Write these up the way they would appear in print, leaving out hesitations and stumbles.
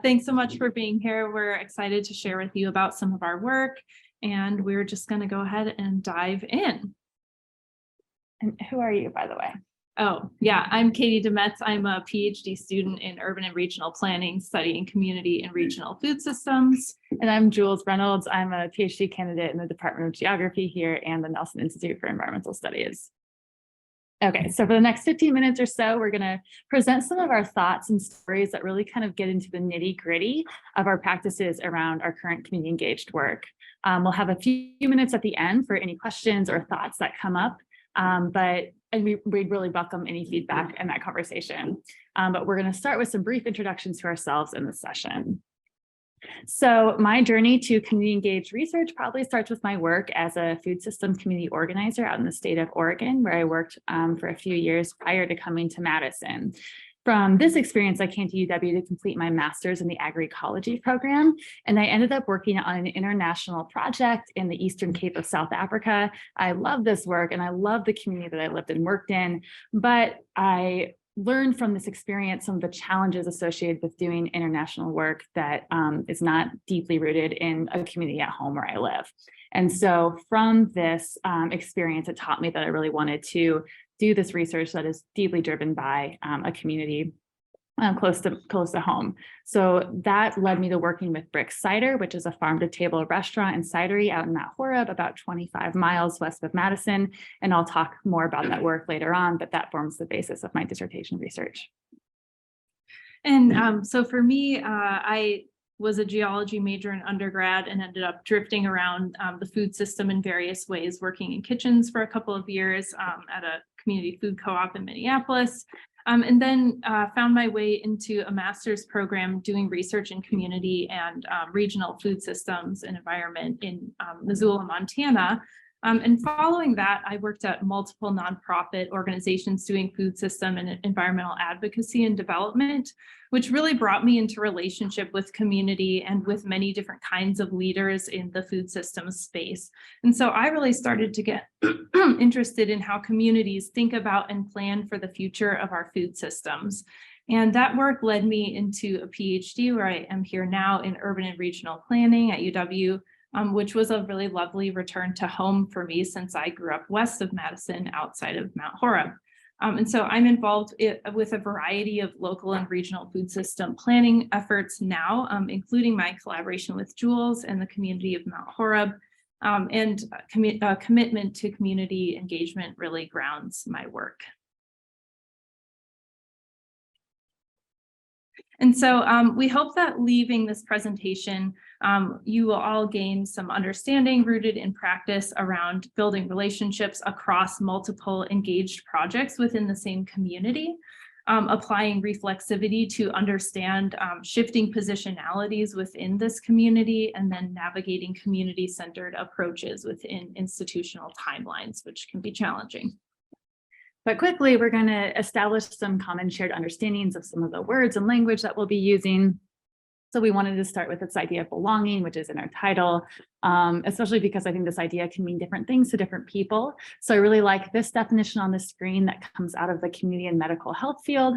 thanks so much for being here. We're excited to share with you about some of our work, and we're just going to go ahead and dive in. And who are you, by the way? Oh, yeah, I'm Catie DeMets. I'm a PhD student in urban and regional planning, studying community and regional food systems. And I'm Jules Reynolds. I'm a PhD candidate in the Department of Geography here and the Nelson Institute for Environmental Studies. Okay, so for the next 15 minutes or so, we're going to present some of our thoughts and stories that really kind of get into the nitty-gritty of our practices around our current community engaged work. We'll have a few minutes at the end for any questions or thoughts that come up. We'd really welcome any feedback in that conversation. But we're going to start with some brief introductions to ourselves in this session. So my journey to community engaged research probably starts with my work as a food system community organizer out in the state of Oregon, where I worked for a few years prior to coming to Madison. From this experience, I came to UW to complete my master's in the agroecology program, and I ended up working on an international project in the Eastern Cape of South Africa. I love this work and I love the community that I lived and worked in, but I learned from this experience some of the challenges associated with doing international work that is not deeply rooted in a community at home where I live. And so from this experience, it taught me that I really wanted to do this research that is deeply driven by a community close to home. So that led me to working with Brick Cider, which is a farm-to-table restaurant and cidery out in Mount Horeb, about 25 miles west of Madison. And I'll talk more about that work later on, but that forms the basis of my dissertation research. And so for me, I was a geology major in undergrad and ended up drifting around the food system in various ways, working in kitchens for a couple of years at a community food co-op in Minneapolis. And then found my way into a master's program doing research in community and regional food systems and environment in Missoula, Montana. And following that, I worked at multiple nonprofit organizations doing food system and environmental advocacy and development, which really brought me into relationship with community and with many different kinds of leaders in the food system space. And so I really started to get interested in how communities think about and plan for the future of our food systems. And that work led me into a PhD where I am here now in urban and regional planning at UW, which was a really lovely return to home for me since I grew up west of Madison outside of Mount Horeb. And so I'm involved with a variety of local and regional food system planning efforts now, including my collaboration with Jules and the community of Mount Horeb. And commitment to community engagement really grounds my work. And so we hope that leaving this presentation, you will all gain some understanding rooted in practice around building relationships across multiple engaged projects within the same community, applying reflexivity to understand shifting positionalities within this community, and then navigating community-centered approaches within institutional timelines, which can be challenging. But quickly, we're going to establish some common shared understandings of some of the words and language that we'll be using. So we wanted to start with this idea of belonging, which is in our title, especially because I think this idea can mean different things to different people. So I really like this definition on the screen that comes out of the community and medical health field.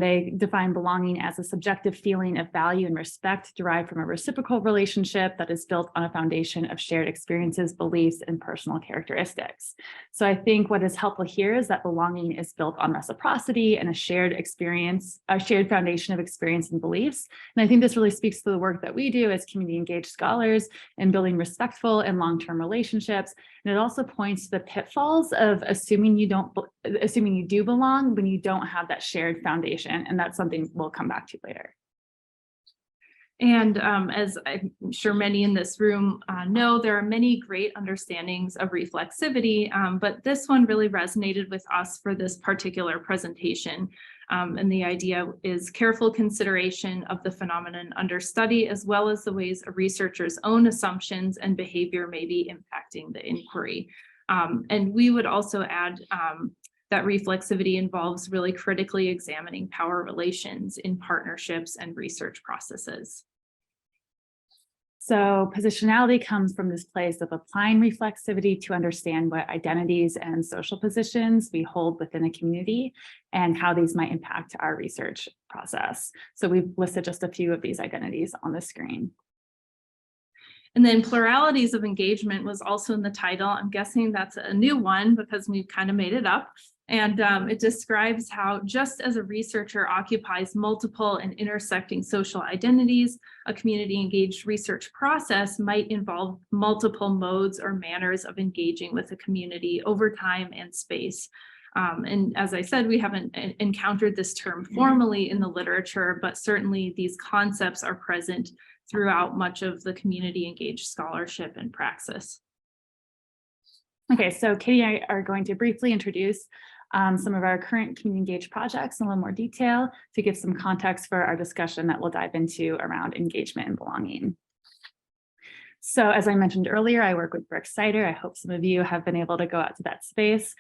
They define belonging as a subjective feeling of value and respect derived from a reciprocal relationship that is built on a foundation of shared experiences, beliefs, and personal characteristics. So I think what is helpful here is that belonging is built on reciprocity and a shared experience, a shared foundation of experience and beliefs. And I think this really speaks to the work that we do as community engaged scholars in building respectful and long-term relationships. And it also points to the pitfalls of assuming you do belong when you don't have that shared foundation. And that's something we'll come back to later. And as I'm sure many in this room know, there are many great understandings of reflexivity, but this one really resonated with us for this particular presentation. And the idea is careful consideration of the phenomenon under study, as well as the ways a researcher's own assumptions and behavior may be impacting the inquiry. And we would also add that reflexivity involves really critically examining power relations in partnerships and research processes. So positionality comes from this place of applying reflexivity to understand what identities and social positions we hold within a community and how these might impact our research process. So we've listed just a few of these identities on the screen. And then pluralities of engagement was also in the title. I'm guessing that's a new one because we've kind of made it up. And it describes how just as a researcher occupies multiple and intersecting social identities, a community engaged research process might involve multiple modes or manners of engaging with a community over time and space. And as I said, we haven't encountered this term formally in the literature, but certainly these concepts are present throughout much of the community engaged scholarship and praxis. Okay, so Catie and I are going to briefly introduce some of our current community engaged projects in a little more detail to give some context for our discussion that we'll dive into around engagement and belonging. So as I mentioned earlier, I work with Reflexivity. I hope some of you have been able to go out to that space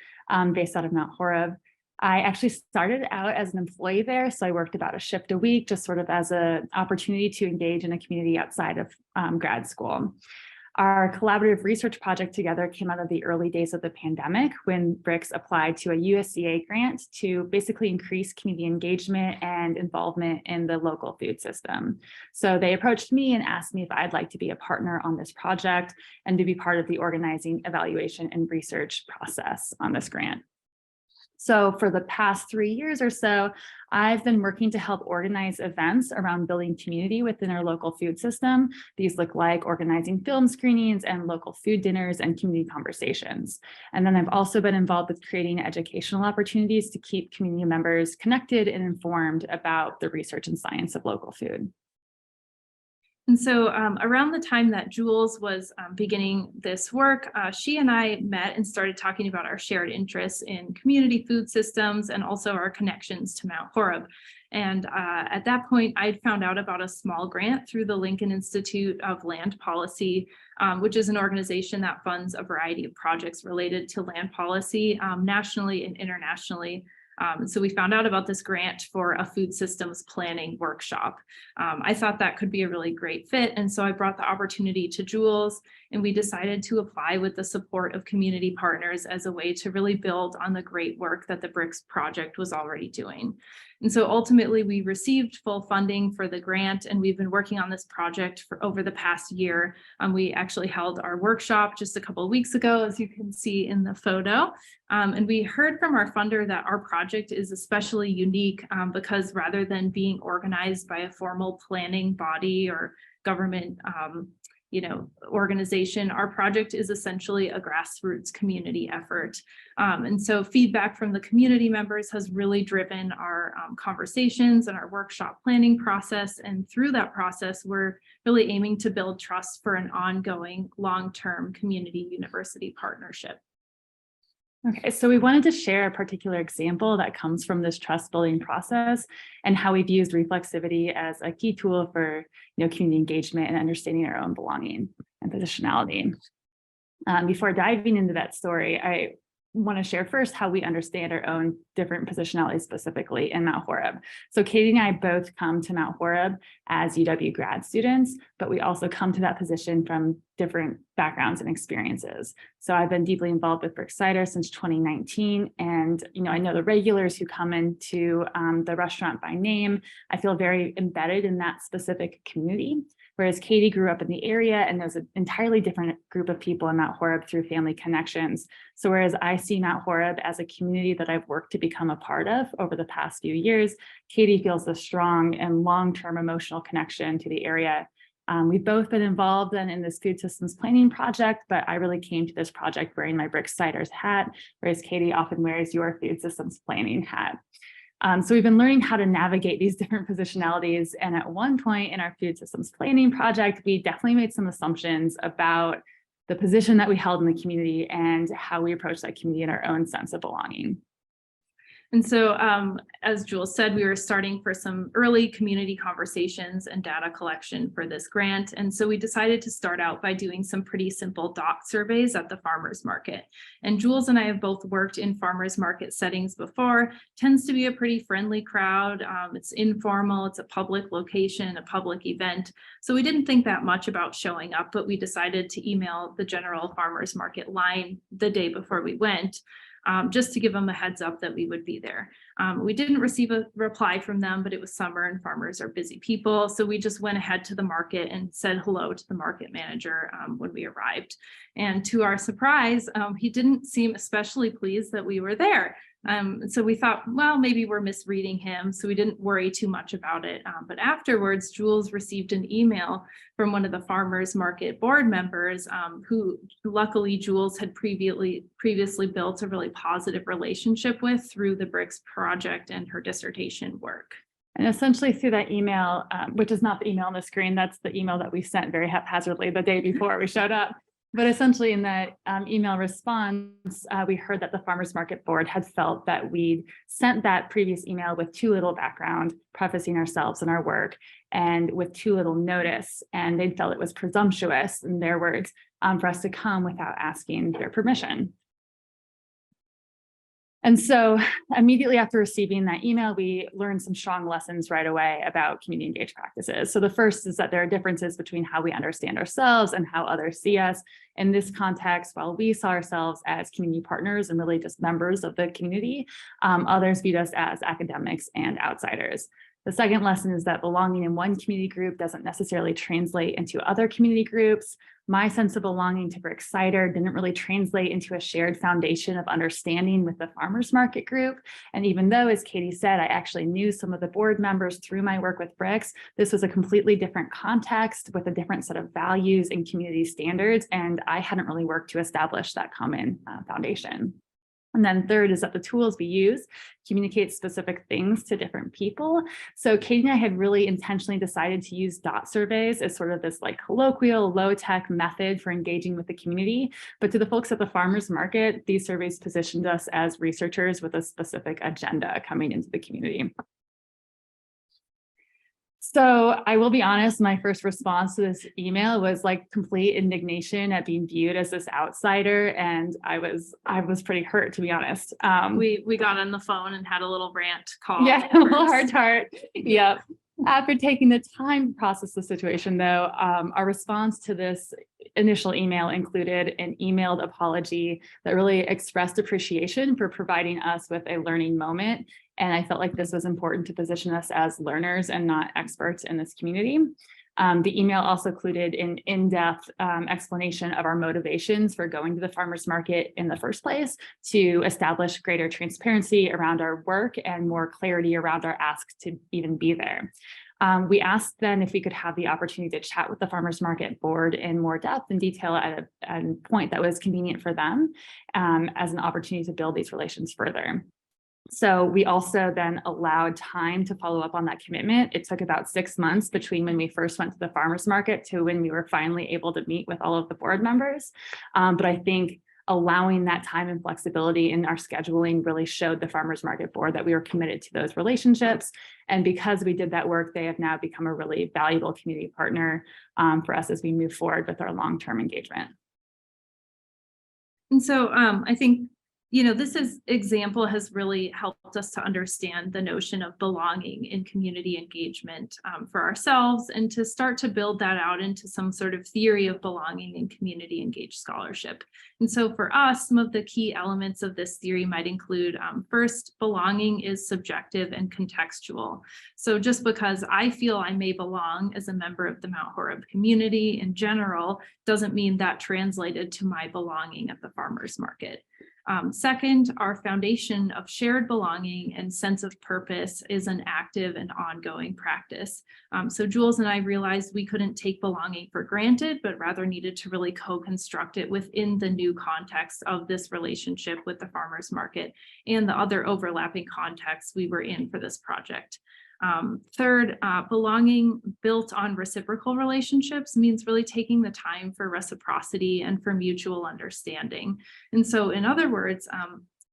based out of Mount Horeb. I actually started out as an employee there, so I worked about a shift a week, just sort of as an opportunity to engage in a community outside of grad school. Our collaborative research project together came out of the early days of the pandemic when BRICS applied to a USDA grant to basically increase community engagement and involvement in the local food system. So they approached me and asked me if I'd like to be a partner on this project and to be part of the organizing, evaluation, and research process on this grant. So for the past 3 years or so, I've been working to help organize events around building community within our local food system. These look like organizing film screenings and local food dinners and community conversations. And then I've also been involved with creating educational opportunities to keep community members connected and informed about the research and science of local food. And so around the time that Jules was beginning this work, she and I met and started talking about our shared interests in community food systems and also our connections to Mount Horeb. And at that point, I'd found out about a small grant through the Lincoln Institute of Land Policy, which is an organization that funds a variety of projects related to land policy nationally and internationally. So we found out about this grant for a food systems planning workshop. I thought that could be a really great fit. And so I brought the opportunity to Jules, and we decided to apply with the support of community partners as a way to really build on the great work that the BRICS project was already doing. And so ultimately we received full funding for the grant, and we've been working on this project for over the past year. We actually held our workshop just a couple of weeks ago, as you can see in the photo. And we heard from our funder that our project is especially unique because rather than being organized by a formal planning body or government organization, our project is essentially a grassroots community effort. And so feedback from the community members has really driven our conversations and our workshop planning process. And through that process, we're really aiming to build trust for an ongoing long-term community university partnership. Okay, so we wanted to share a particular example that comes from this trust building process and how we've used reflexivity as a key tool for community engagement and understanding our own belonging and positionality. Before diving into that story, I want to share first how we understand our own different positionalities specifically in Mount Horeb. So Catie and I both come to Mount Horeb as UW grad students, but we also come to that position from different backgrounds and experiences. So I've been deeply involved with Reflexivity since 2019. And, I know the regulars who come into the restaurant by name. I feel very embedded in that specific community. Whereas Catie grew up in the area and there's an entirely different group of people in Mount Horeb through family connections. So whereas I see Mount Horeb as a community that I've worked to become a part of over the past few years, Catie feels a strong and long-term emotional connection to the area. We've both been involved in this food systems planning project, but I really came to this project wearing my Reflexivity hat, whereas Catie often wears your food systems planning hat. So we've been learning how to navigate these different positionalities. And at one point in our food systems planning project, we definitely made some assumptions about the position that we held in the community and how we approach that community and our own sense of belonging. And so, as Jules said, we were starting for some early community conversations and data collection for this grant. And so we decided to start out by doing some pretty simple doc surveys at the farmers market. And Jules and I have both worked in farmers market settings before. Tends to be a pretty friendly crowd. It's informal, it's a public location, a public event. So we didn't think that much about showing up, but we decided to email the general farmers market line the day before we went. Just to give them a heads up that we would be there. We didn't receive a reply from them, but it was summer and farmers are busy people. So we just went ahead to the market and said hello to the market manager when we arrived. And to our surprise, he didn't seem especially pleased that we were there. So we thought, well, maybe we're misreading him. So we didn't worry too much about it. But afterwards, Jules received an email from one of the farmers market board members who luckily Jules had previously built a really positive relationship with through the BRICS project and her dissertation work. And essentially through that email, which is not the email on the screen, that's the email that we sent very haphazardly the day before we showed up. But essentially in that email response, we heard that the farmers market board had felt that we'd sent that previous email with too little background, prefacing ourselves and our work, and with too little notice. And they felt it was presumptuous, in their words, for us to come without asking their permission. And so immediately after receiving that email, we learned some strong lessons right away about community engaged practices. So the first is that there are differences between how we understand ourselves and how others see us. In this context, while we saw ourselves as community partners and really just members of the community, others viewed us as academics and outsiders. The second lesson is that belonging in one community group doesn't necessarily translate into other community groups. My sense of belonging to BRICS Cider didn't really translate into a shared foundation of understanding with the farmers market group. And even though, as Catie said, I actually knew some of the board members through my work with BRICS, this was a completely different context with a different set of values and community standards. And I hadn't really worked to establish that common foundation. And then third is that the tools we use communicate specific things to different people. So Catie and I had really intentionally decided to use dot surveys as sort of this like colloquial, low-tech method for engaging with the community. But to the folks at the farmers market, these surveys positioned us as researchers with a specific agenda coming into the community. So I will be honest, my first response to this email was like complete indignation at being viewed as this outsider. And I was pretty hurt, to be honest. We got on the phone and had a little rant call. Yeah, a little heart. Yep. After taking the time to process the situation, though, our response to this initial email included an emailed apology that really expressed appreciation for providing us with a learning moment. And I felt like this was important to position us as learners and not experts in this community. The email also included an in-depth explanation of our motivations for going to the farmers market in the first place, to establish greater transparency around our work and more clarity around our ask to even be there. We asked then if we could have the opportunity to chat with the farmers market board in more depth and detail at a point that was convenient for them, as an opportunity to build these relations further. So we also then allowed time to follow up on that commitment. It took about 6 months between when we first went to the farmers market to when we were finally able to meet with all of the board members. But I think allowing that time and flexibility in our scheduling really showed the farmers market board that we were committed to those relationships. And because we did that work, they have now become a really valuable community partner for us as we move forward with our long-term engagement. And so I think, this example has really helped us to understand the notion of belonging in community engagement for ourselves, and to start to build that out into some sort of theory of belonging in community engaged scholarship. And so for us, some of the key elements of this theory might include, first, belonging is subjective and contextual. So just because I feel I may belong as a member of the Mount Horeb community in general, doesn't mean that translated to my belonging at the farmers market. Second, our foundation of shared belonging and sense of purpose is an active and ongoing practice. So Jules and I realized we couldn't take belonging for granted, but rather needed to really co-construct it within the new context of this relationship with the farmers market and the other overlapping contexts we were in for this project. Third, belonging built on reciprocal relationships means really taking the time for reciprocity and for mutual understanding. And so in other words,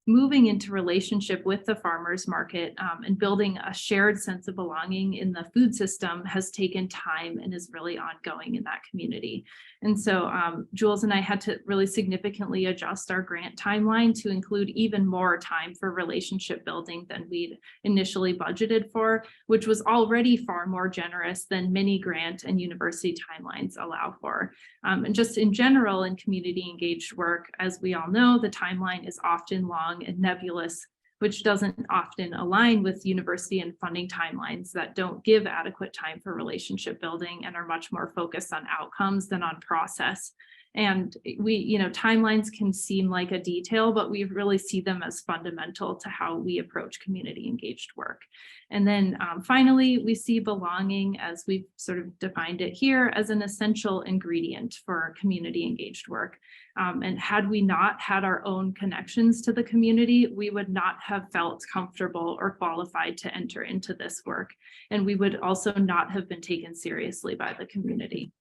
moving into relationship with the farmers market and building a shared sense of belonging in the food system has taken time and is really ongoing in that community. And so Jules and I had to really significantly adjust our grant timeline to include even more time for relationship building than we'd initially budgeted for, which was already far more generous than many grant and university timelines allow for. And just in general, in community engaged work, as we all know, the timeline is often long and nebulous, which doesn't often align with university and funding timelines that don't give adequate time for relationship building and are much more focused on outcomes than on process. And timelines can seem like a detail, but we really see them as fundamental to how we approach community engaged work. And then finally, we see belonging, as we've sort of defined it here, as an essential ingredient for community engaged work. And had we not had our own connections to the community, we would not have felt comfortable or qualified to enter into this work. And we would also not have been taken seriously by the community.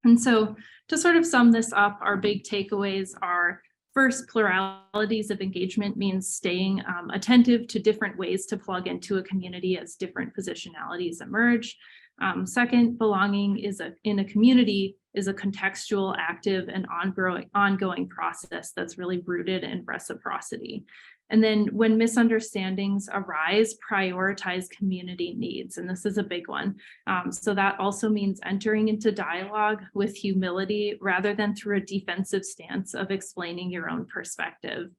And so to sort of sum this up, our big takeaways are: first, pluralities of engagement means staying attentive to different ways to plug into a community as different positionalities emerge. Second, belonging in a community is a contextual, active, and ongoing process that's really rooted in reciprocity. And then when misunderstandings arise, prioritize community needs. And this is a big one. So that also means entering into dialogue with humility rather than through a defensive stance of explaining your own perspective.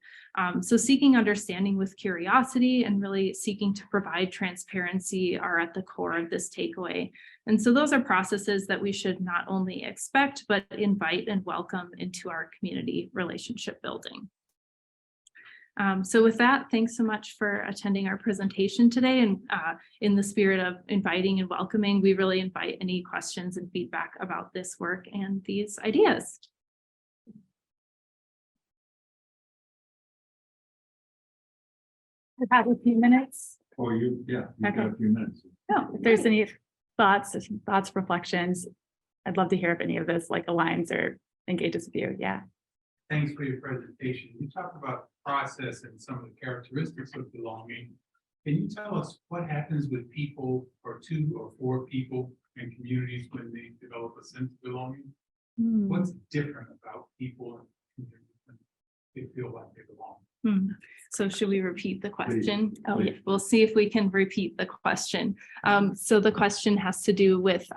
So seeking understanding with curiosity and really seeking to provide transparency are at the core of this takeaway. And so those are processes that we should not only expect, but invite and welcome into our community relationship building. So with that, thanks so much for attending our presentation today. And in the spirit of inviting and welcoming, we really invite any questions and feedback about this work and these ideas. I have a few minutes. Oh, you got a few minutes. No, if there's any thoughts, reflections, I'd love to hear if any of this aligns or engages with you. Yeah. Thanks for your presentation. You talked about process and some of the characteristics of belonging. Can you tell us what happens with people, or 2 or 4 people in communities, when they develop a sense of belonging? What's different about people and communities when they feel like they belong? So should we repeat the question? Please. Oh, yeah, we'll see if we can repeat the question. So the question has to do with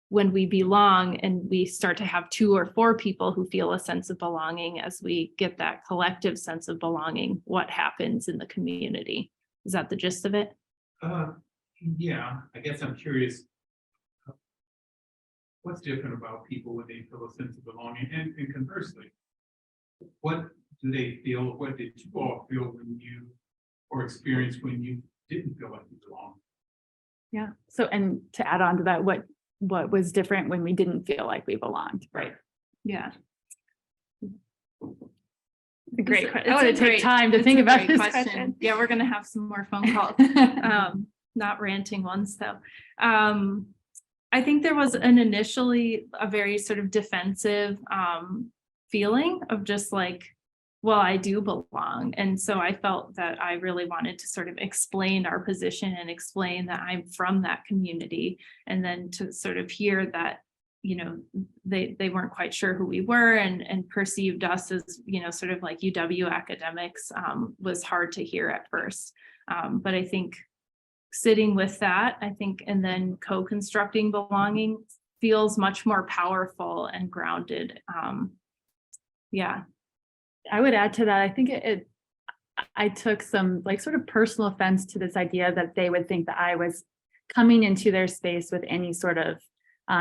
when we belong and we start to have 2 or 4 people who feel a sense of belonging, as we get that collective sense of belonging, what happens in the community? Is that the gist of it? Yeah, I guess I'm curious. What's different about people when they feel a sense of belonging? And conversely, what do they feel? What did you all feel when you, or experience when you didn't feel like you belonged? Yeah. So, and to add on to that, what was different when we didn't feel like we belonged? Right. Yeah. Great question. I want to take time to think about this question. Yeah, we're going to have some more phone calls. Not ranting ones though. I think there was initially a very sort of defensive feeling of just well, I do belong. And so I felt that I really wanted to sort of explain our position and explain that I'm from that community. And then to sort of hear that, they weren't quite sure who we were and perceived us as, sort of like UW academics was hard to hear at first. But I think sitting with that, and then co-constructing belonging feels much more powerful and grounded. Yeah. I would add to that. I think I took some sort of personal offense to this idea that they would think that I was coming into their space with any sort of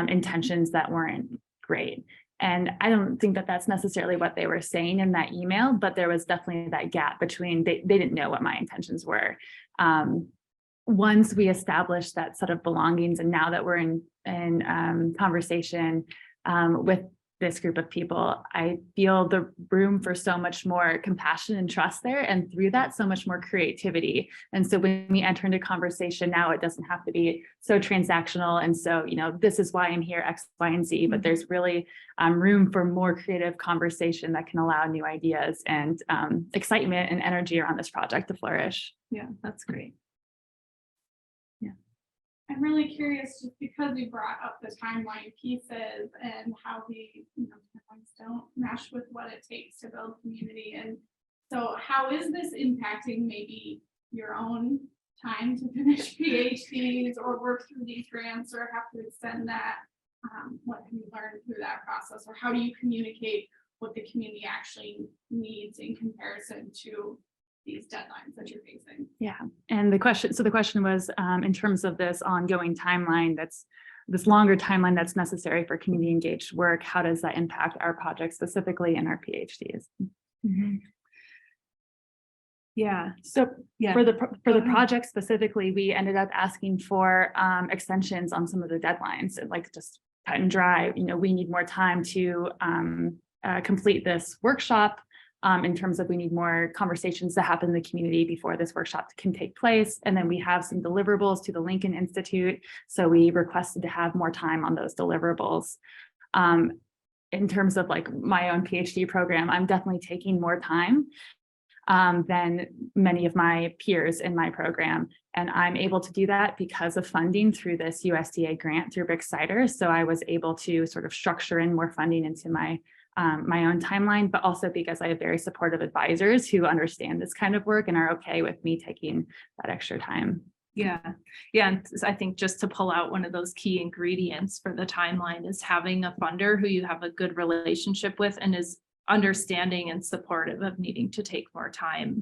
intentions that weren't great. And I don't think that that's necessarily what they were saying in that email, but there was definitely that gap between they didn't know what my intentions were. Once we established that set of belongings, and now that we're in conversation with this group of people, I feel the room for so much more compassion and trust there. And through that, so much more creativity. And so when we enter into conversation now, it doesn't have to be so transactional. And so, this is why I'm here, X, Y, and Z, but there's really room for more creative conversation that can allow new ideas and excitement and energy around this project to flourish. Yeah, that's great. I'm really curious, just because you brought up the timeline pieces and how we, timelines don't mesh with what it takes to build community. And so how is this impacting maybe your own time to finish PhDs or work through these grants or have to extend that? What have you learned through that process, or how do you communicate what the community actually needs in comparison to these deadlines that you're facing? Yeah, and the question was, in terms of this ongoing timeline, this longer timeline that's necessary for community engaged work, how does that impact our project specifically in our PhDs? Mm-hmm. Yeah. So Yeah. for the project specifically, we ended up asking for extensions on some of the deadlines, and like just cut and dry. We need more time to complete this workshop. In terms of we need more conversations to happen in the community before this workshop can take place. And then we have some deliverables to the Lincoln Institute. So we requested to have more time on those deliverables. In terms of like my own PhD program, I'm definitely taking more time than many of my peers in my program. And I'm able to do that because of funding through this USDA grant through BRICS-CIDR. So I was able to sort of structure in more funding into my own timeline, but also because I have very supportive advisors who understand this kind of work and are okay with me taking that extra time. Yeah. And I think just to pull out one of those key ingredients for the timeline is having a funder who you have a good relationship with and is understanding and supportive of needing to take more time.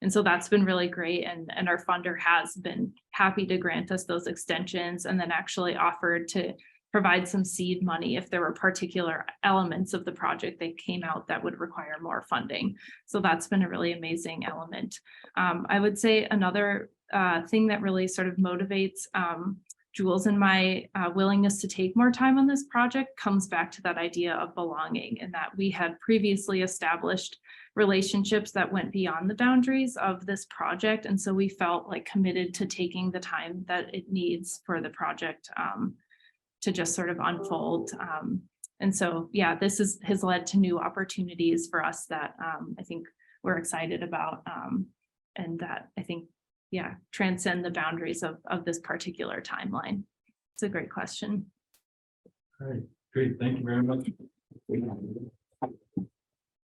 And so that's been really great. And our funder has been happy to grant us those extensions and then actually offered to provide some seed money if there were particular elements of the project that came out that would require more funding. So that's been a really amazing element. I would say another thing that really sort of motivates Jules and my willingness to take more time on this project comes back to that idea of belonging, and that we had previously established relationships that went beyond the boundaries of this project. And so we felt like committed to taking the time that it needs for the project to just sort of unfold. And so, yeah, this has led to new opportunities for us that I think we're excited about and that I think, yeah, transcend the boundaries of this particular timeline. It's a great question. All right, great. Thank you very much.